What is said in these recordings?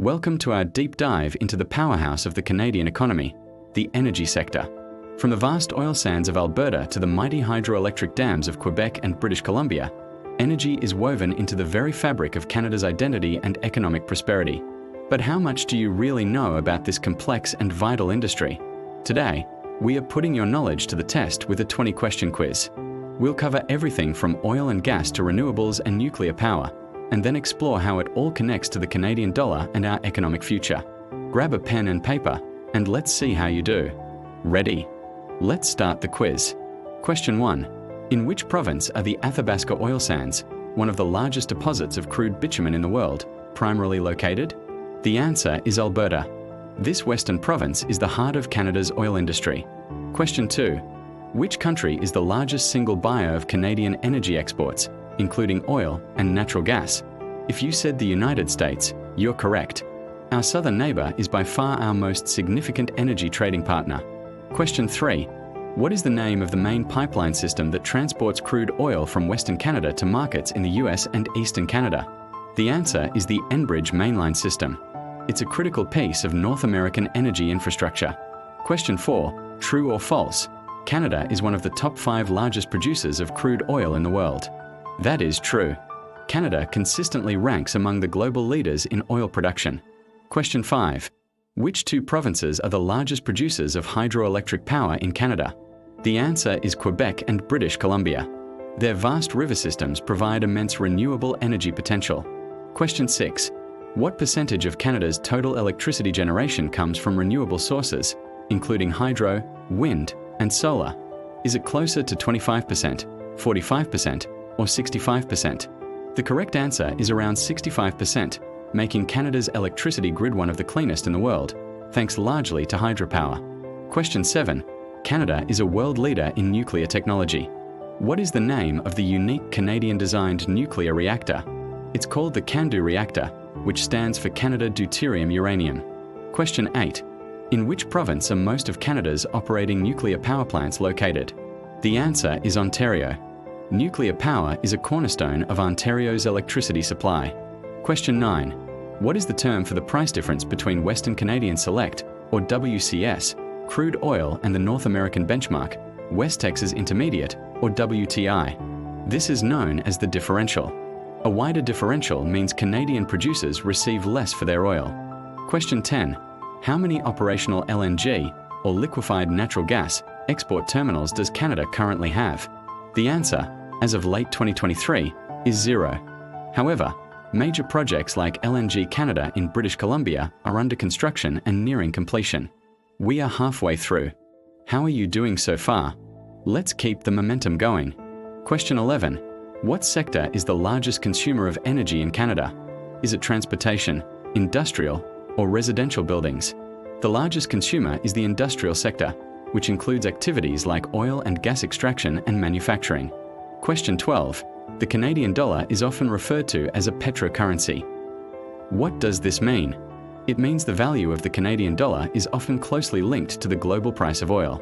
Welcome to our deep dive into the powerhouse of the Canadian economy, the energy sector. From the vast oil sands of Alberta to the mighty hydroelectric dams of Quebec and British Columbia, energy is woven into the very fabric of Canada's identity and economic prosperity. But how much do you really know about this complex and vital industry? Today, we are putting your knowledge to the test with a 20-question quiz. We'll cover everything from oil and gas to renewables and nuclear power, and then explore how it all connects to the Canadian dollar and our economic future. Grab a pen and paper, and let's see how you do. Ready? Let's start the quiz. Question 1. In which province are the Athabasca oil sands, one of the largest deposits of crude bitumen in the world, primarily located? The answer is Alberta. This western province is the heart of Canada's oil industry. Question 2. Which country is the largest single buyer of Canadian energy exports, including oil and natural gas? If you said the United States, you're correct. Our southern neighbour is by far our most significant energy trading partner. Question 3. What is the name of the main pipeline system that transports crude oil from Western Canada to markets in the US and Eastern Canada? The answer is the Enbridge mainline system. It's a critical piece of North American energy infrastructure. Question 4. True or false? Canada is one of the top 5 largest producers of crude oil in the world. That is true. Canada consistently ranks among the global leaders in oil production. Question 5. Which 2 provinces are the largest producers of hydroelectric power in Canada? The answer is Quebec and British Columbia. Their vast river systems provide immense renewable energy potential. Question 6. What percentage of Canada's total electricity generation comes from renewable sources, including hydro, wind, and solar? Is it closer to 25%, 45%, or 65%? The correct answer is around 65%, making Canada's electricity grid one of the cleanest in the world, thanks largely to hydropower. Question 7. Canada is a world leader in nuclear technology. What is the name of the unique Canadian-designed nuclear reactor? It's called the CANDU reactor, which stands for Canada Deuterium Uranium. Question 8. In which province are most of Canada's operating nuclear power plants located? The answer is Ontario. Nuclear power is a cornerstone of Ontario's electricity supply. Question 9. What is the term for the price difference between Western Canadian Select, or WCS, crude oil and the North American benchmark, West Texas Intermediate, or WTI? This is known as the differential. A wider differential means Canadian producers receive less for their oil. Question 10. How many operational LNG, or liquefied natural gas, export terminals does Canada currently have? The answer, as of late 2023, is 0. However, major projects like LNG Canada in British Columbia are under construction and nearing completion. We are halfway through. How are you doing so far? Let's keep the momentum going. Question 11. What sector is the largest consumer of energy in Canada? Is it transportation, industrial, or residential buildings? The largest consumer is the industrial sector, which includes activities like oil and gas extraction and manufacturing. Question 12. The Canadian dollar is often referred to as a petrocurrency. What does this mean? It means the value of the Canadian dollar is often closely linked to the global price of oil.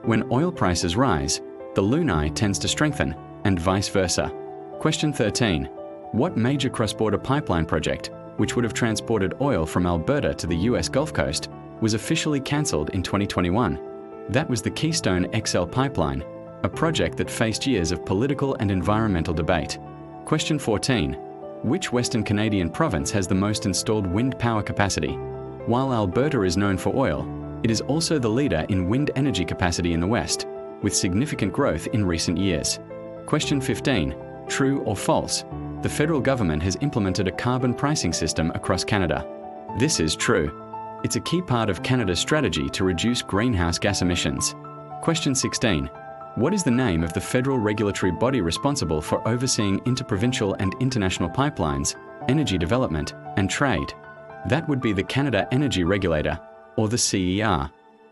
When oil prices rise, the loonie tends to strengthen, and vice versa. Question 13. What major cross-border pipeline project, which would have transported oil from Alberta to the US Gulf Coast, was officially cancelled in 2021? That was the Keystone XL pipeline, a project that faced years of political and environmental debate. Question 14. Which Western Canadian province has the most installed wind power capacity? While Alberta is known for oil, it is also the leader in wind energy capacity in the West, with significant growth in recent years. Question 15. True or false? The federal government has implemented a carbon pricing system across Canada. This is true. It's a key part of Canada's strategy to reduce greenhouse gas emissions. Question 16. What is the name of the federal regulatory body responsible for overseeing interprovincial and international pipelines, energy development, and trade? That would be the Canada Energy Regulator, or the CER.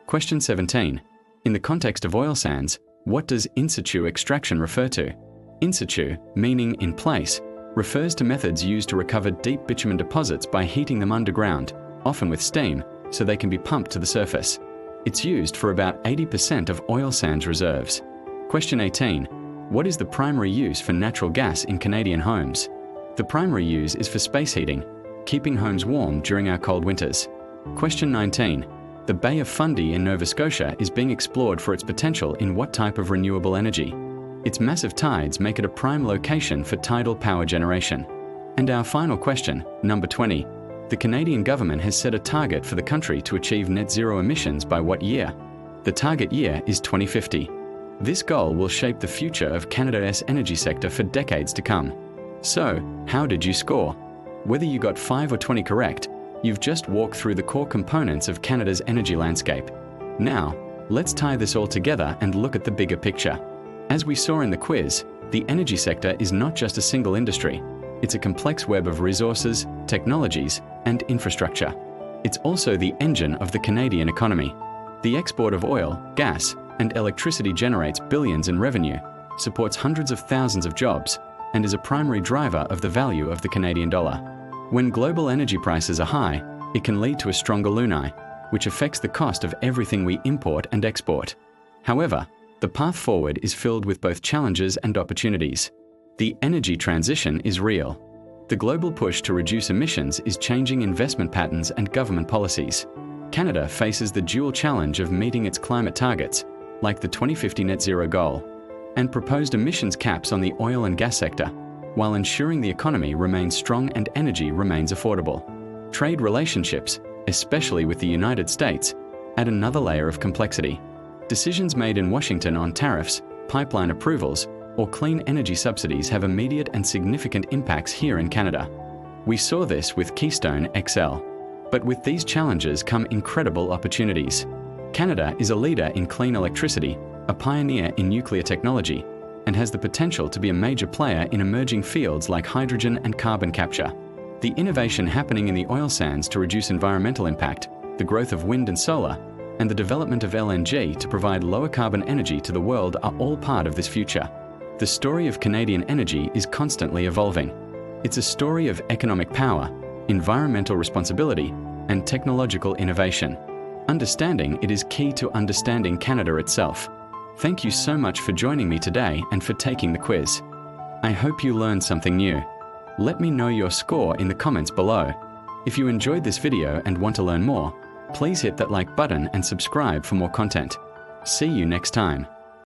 Question 17. In the context of oil sands, what does in situ extraction refer to? In situ, meaning in place, refers to methods used to recover deep bitumen deposits by heating them underground, often with steam, so they can be pumped to the surface. It's used for about 80% of oil sands reserves. Question 18. What is the primary use for natural gas in Canadian homes? The primary use is for space heating. keeping homes warm during our cold winters. Question 19. The Bay of Fundy in Nova Scotia is being explored for its potential in what type of renewable energy? Its massive tides make it a prime location for tidal power generation. And our final question, number 20. The Canadian government has set a target for the country to achieve net zero emissions by what year? The target year is 2050. This goal will shape the future of Canada's energy sector for decades to come. So, how did you score? Whether you got 5 or 20 correct, you've just walked through the core components of Canada's energy landscape. Now, let's tie this all together and look at the bigger picture. As we saw in the quiz, the energy sector is not just a single industry. It's a complex web of resources, technologies, and infrastructure. It's also the engine of the Canadian economy. The export of oil, gas, and electricity generates billions in revenue, supports hundreds of thousands of jobs, and is a primary driver of the value of the Canadian dollar. When global energy prices are high, it can lead to a stronger loonie, which affects the cost of everything we import and export. However, the path forward is filled with both challenges and opportunities. The energy transition is real. The global push to reduce emissions is changing investment patterns and government policies. Canada faces the dual challenge of meeting its climate targets, like the 2050 net zero goal, and proposed emissions caps on the oil and gas sector, while ensuring the economy remains strong and energy remains affordable. Trade relationships, especially with the United States, add another layer of complexity. Decisions made in Washington on tariffs, pipeline approvals, or clean energy subsidies have immediate and significant impacts here in Canada. We saw this with Keystone XL. But with these challenges come incredible opportunities. Canada is a leader in clean electricity, a pioneer in nuclear technology, and has the potential to be a major player in emerging fields like hydrogen and carbon capture. The innovation happening in the oil sands to reduce environmental impact, the growth of wind and solar, and the development of LNG to provide lower carbon energy to the world are all part of this future. The story of Canadian energy is constantly evolving. It's a story of economic power, environmental responsibility, and technological innovation. Understanding it is key to understanding Canada itself. Thank you so much for joining me today and for taking the quiz. I hope you learned something new. Let me know your score in the comments below. If you enjoyed this video and want to learn more, please hit that like button and subscribe for more content. See you next time.